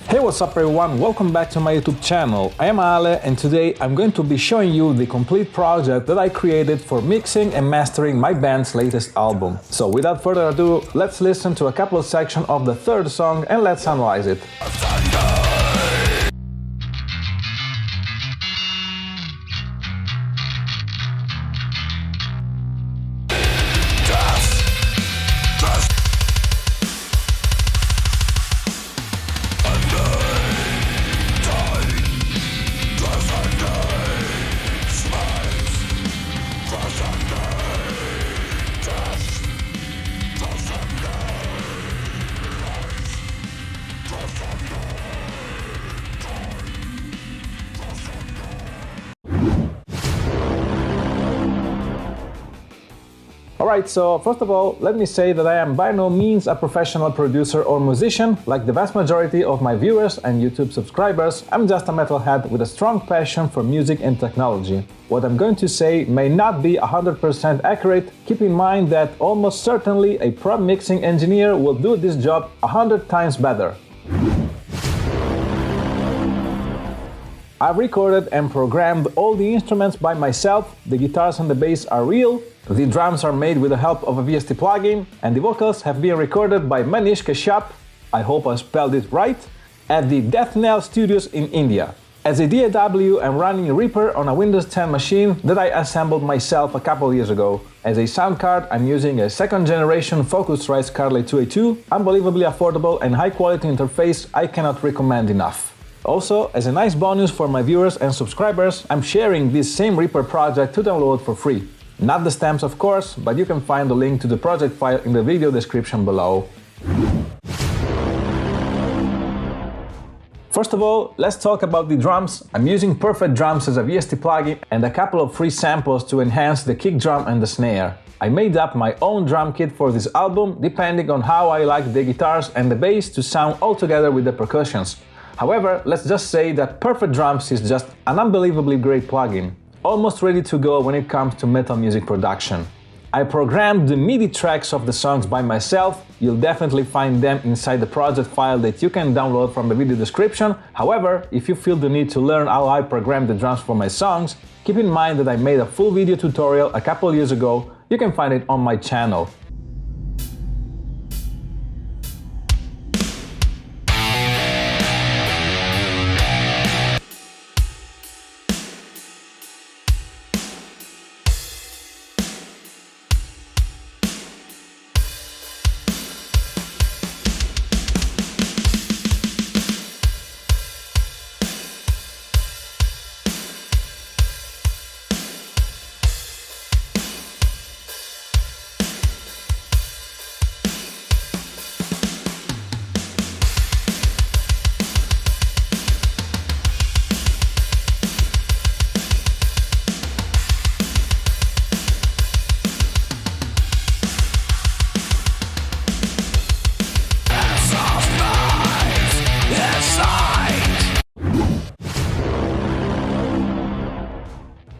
Hey, what's up everyone, welcome back to my YouTube channel. I am Ale and today I'm going to be showing you the complete project that I created for mixing and mastering my band's latest album. So without further ado, let's listen to a couple of sections of the third song and let's analyze it. Alright, so first of all, let me say that I am by no means a professional producer or musician. Like the vast majority of my viewers and YouTube subscribers, I'm just a metalhead with a strong passion for music and technology. What I'm going to say may not be 100% accurate. Keep in mind that almost certainly a pro mixing engineer will do this job 100 times better. I've recorded and programmed all the instruments by myself, the guitars and the bass are real, the drums are made with the help of a VST plugin, and the vocals have been recorded by Manish Kashyap, I hope I spelled it right, at the Death Knell Studios in India. As a DAW, I'm running Reaper on a Windows 10 machine that I assembled myself a couple years ago. As a sound card, I'm using a second generation Focusrite Scarlett 2A2, unbelievably affordable and high quality interface I cannot recommend enough. Also, as a nice bonus for my viewers and subscribers, I'm sharing this same Reaper project to download for free. Not the stamps of course, but you can find the link to the project file in the video description below. First of all, let's talk about the drums. I'm using Perfect Drums as a VST plugin and a couple of free samples to enhance the kick drum and the snare. I made up my own drum kit for this album, depending on how I like the guitars and the bass to sound all together with the percussions. However, let's just say that Perfect Drums is just an unbelievably great plugin, almost ready to go when it comes to metal music production. I programmed the MIDI tracks of the songs by myself. You'll definitely find them inside the project file that you can download from the video description. However, if you feel the need to learn how I program the drums for my songs, keep in mind that I made a full video tutorial a couple years ago. You can find it on my channel.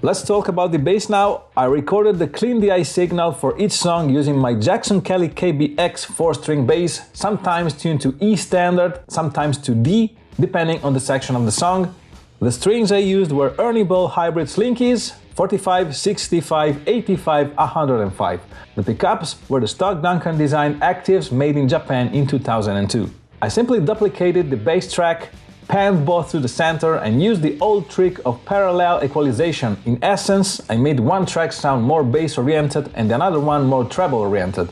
Let's talk about the bass now. I recorded the clean DI signal for each song using my Jackson Kelly KBX 4-string bass, sometimes tuned to E standard, sometimes to D, depending on the section of the song. The strings I used were Ernie Ball hybrid slinkies, 45, 65, 85, 105. The pickups were the stock Duncan Design Actives made in Japan in 2002. I simply duplicated the bass track, panned both to the center and used the old trick of parallel equalization. In essence, I made one track sound more bass-oriented and another one more treble-oriented.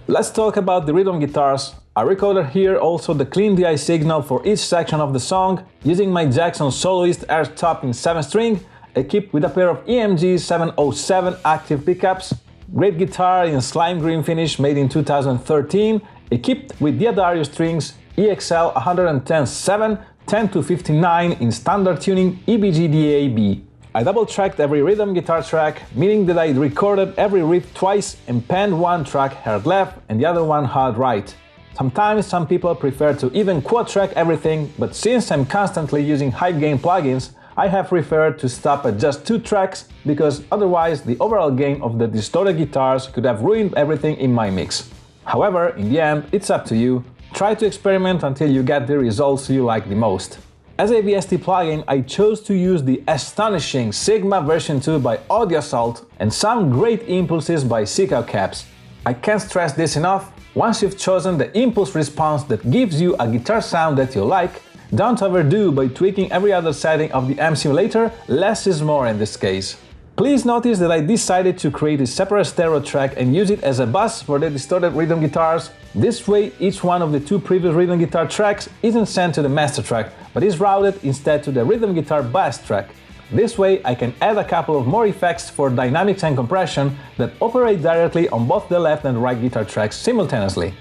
Let's talk about the rhythm guitars. I recorded here also the clean DI signal for each section of the song, using my Jackson Soloist Earth Top in 7 string equipped with a pair of EMG 707 active pickups, great guitar in slime green finish made in 2013, equipped with Diodario strings EXL 110-7, 10-59 in standard tuning EBG-DAB. I double-tracked every rhythm guitar track, meaning that I recorded every riff twice and panned one track hard left and the other one hard right. Sometimes some people prefer to even quad-track everything, but since I'm constantly using high-gain plugins, I have preferred to stop at just 2 tracks, because otherwise the overall gain of the distorted guitars could have ruined everything in my mix. However, in the end, it's up to you. Try to experiment until you get the results you like the most. As a VST plugin, I chose to use the astonishing Sigma version 2 by Audio Assault and some great impulses by Seekout Caps. I can't stress this enough, once you've chosen the impulse response that gives you a guitar sound that you like, don't overdo by tweaking every other setting of the amp simulator, less is more in this case. Please notice that I decided to create a separate stereo track and use it as a bus for the distorted rhythm guitars. This way, each one of the 2 previous rhythm guitar tracks isn't sent to the master track, but is routed instead to the rhythm guitar bus track. This way, I can add a couple of more effects for dynamics and compression that operate directly on both the left and right guitar tracks simultaneously.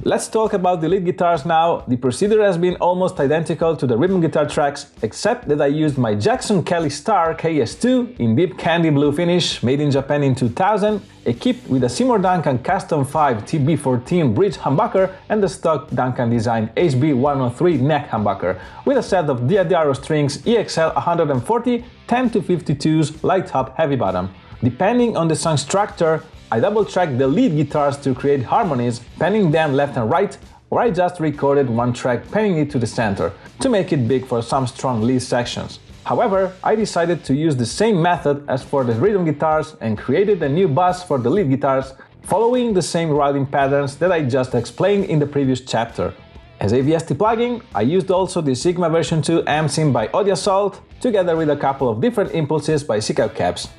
Let's talk about the lead guitars now. The procedure has been almost identical to the rhythm guitar tracks, except that I used my Jackson Kelly Star KS2 in deep candy blue finish, made in Japan in 2000, equipped with a Seymour Duncan Custom 5 TB14 bridge humbucker and the stock Duncan design HB103 neck humbucker, with a set of Diodario strings EXL 140 10-52s light top heavy bottom. Depending on the song structure, I double-tracked the lead guitars to create harmonies, panning them left and right, or I just recorded one track panning it to the center, to make it big for some strong lead sections. However, I decided to use the same method as for the rhythm guitars and created a new bus for the lead guitars, following the same routing patterns that I just explained in the previous chapter. As a VST plugin, I used also the Sigma version 2 amp sim by Audio Assault, together with a couple of different impulses by Seekout Caps.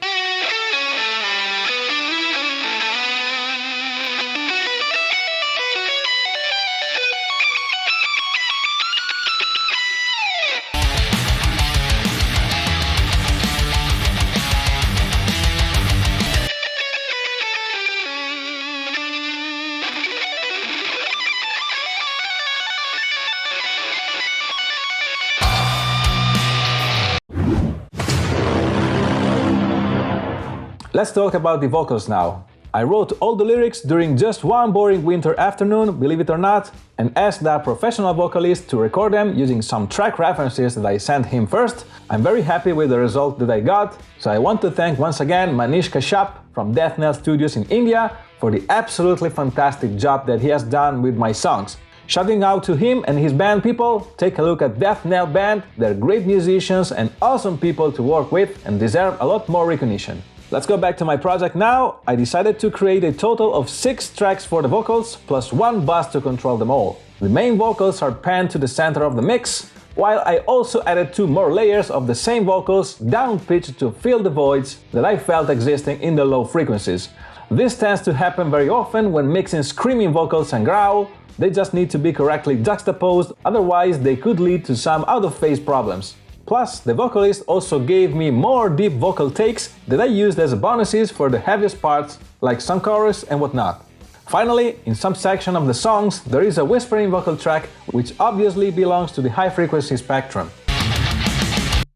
Let's talk about the vocals now. I wrote all the lyrics during just one boring winter afternoon, believe it or not, and asked a professional vocalist to record them using some track references that I sent him first. I'm very happy with the result that I got, so I want to thank once again Manish Kashyap from Death Knell Studios in India for the absolutely fantastic job that he has done with my songs. Shouting out to him and his band people, take a look at Death Knell Band, they're great musicians and awesome people to work with and deserve a lot more recognition. Let's go back to my project now. I decided to create a total of 6 tracks for the vocals, plus one bus to control them all. The main vocals are panned to the center of the mix, while I also added 2 more layers of the same vocals down-pitched to fill the voids that I felt existing in the low frequencies. This tends to happen very often when mixing screaming vocals and growl. They just need to be correctly juxtaposed, otherwise they could lead to some out-of-phase problems. Plus, the vocalist also gave me more deep vocal takes that I used as bonuses for the heaviest parts, like some chorus and whatnot. Finally, in some section of the songs, there is a whispering vocal track, which obviously belongs to the high-frequency spectrum.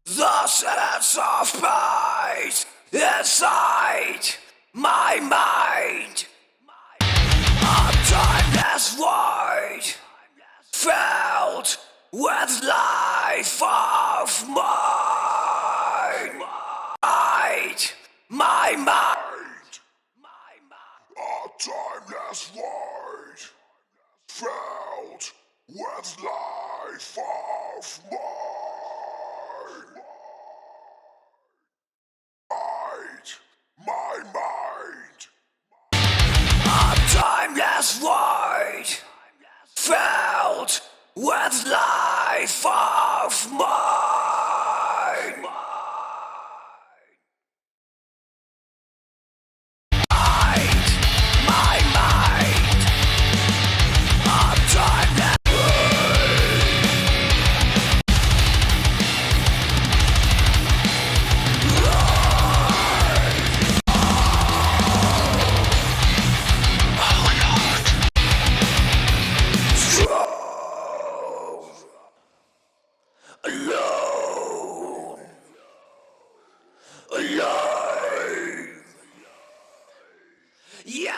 The sense of peace inside my mind, a timeless void filled with life of mine. My mind, a timeless void filled with life of mine. My mind, a timeless void filled with life of mine. My mind, a timeless alone, alive, yeah.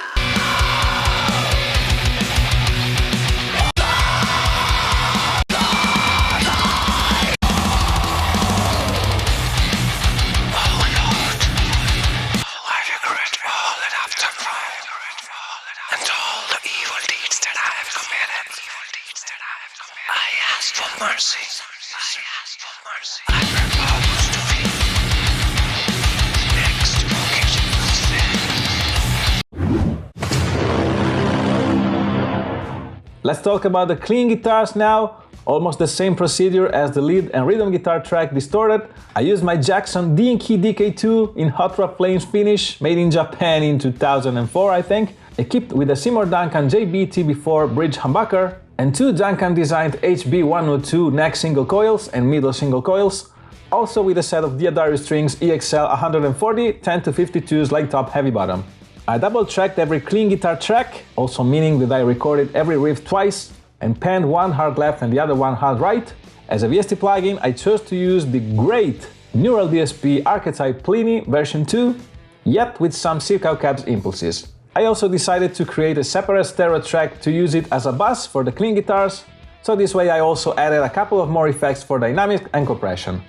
I ask for mercy. I propose to be next occasion of sin. Let's talk about the clean guitars now. Almost the same procedure as the lead and rhythm guitar track Distorted. I used my Jackson D&Key DK2 in Hot Rod Flames finish, made in Japan in 2004 I think, equipped with a Seymour Duncan JBT-B4 bridge humbucker and 2 Duncan-designed HB102 neck single coils and middle single coils, also with a set of Diodari Strings EXL 140 10-52s like top heavy bottom. I double-tracked every clean guitar track, also meaning that I recorded every riff twice and panned one hard left and the other one hard right. As a VST plugin, I chose to use the great Neural DSP Archetype Pliny version 2, yet with some Circal Caps impulses. I also decided to create a separate stereo track to use it as a bus for the clean guitars, so this way I also added a couple of more effects for dynamic and compression.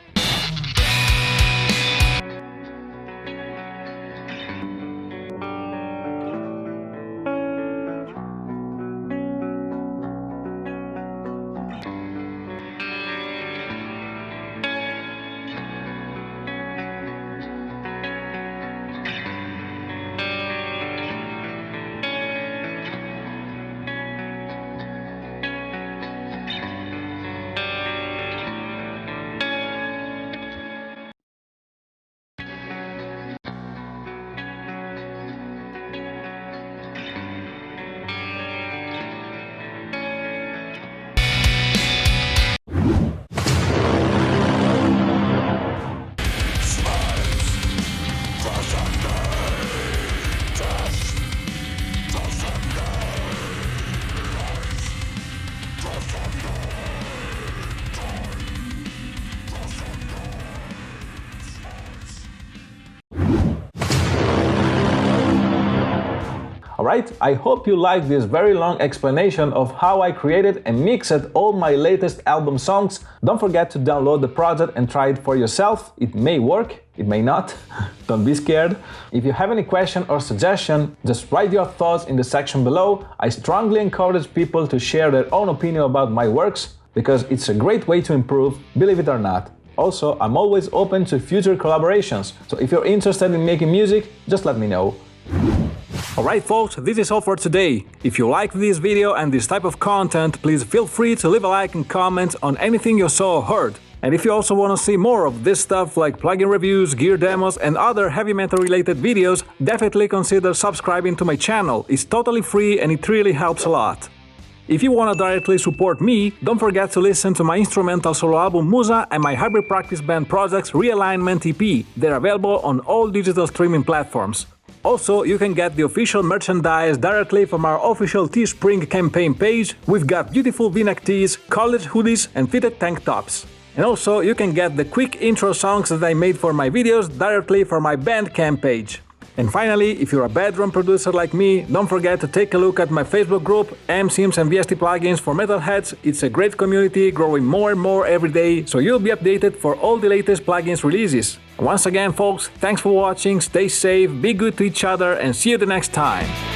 Alright, I hope you liked this very long explanation of how I created and mixed all my latest album songs. Don't forget to download the project and try it for yourself. It may work, it may not. Don't be scared. If you have any question or suggestion, just write your thoughts in the section below. I strongly encourage people to share their own opinion about my works, because it's a great way to improve, believe it or not. Also, I'm always open to future collaborations, so if you're interested in making music, just let me know. Alright folks, this is all for today. If you liked this video and this type of content, please feel free to leave a like and comment on anything you saw or heard. And if you also want to see more of this stuff like plugin reviews, gear demos and other heavy metal related videos, definitely consider subscribing to my channel. It's totally free and it really helps a lot. If you want to directly support me, don't forget to listen to my instrumental solo album Musa and my hybrid practice band projects Realignment EP. They're available on all digital streaming platforms. Also, you can get the official merchandise directly from our official Teespring campaign page. We've got beautiful v-neck tees, college hoodies and fitted tank tops. And also, you can get the quick intro songs that I made for my videos directly from my Bandcamp page. And finally, if you're a bedroom producer like me, don't forget to take a look at my Facebook group, MSIMS and VST Plugins for Metalheads. It's a great community, growing more and more every day, so you'll be updated for all the latest plugins releases. Once again folks, thanks for watching, stay safe, be good to each other and see you the next time.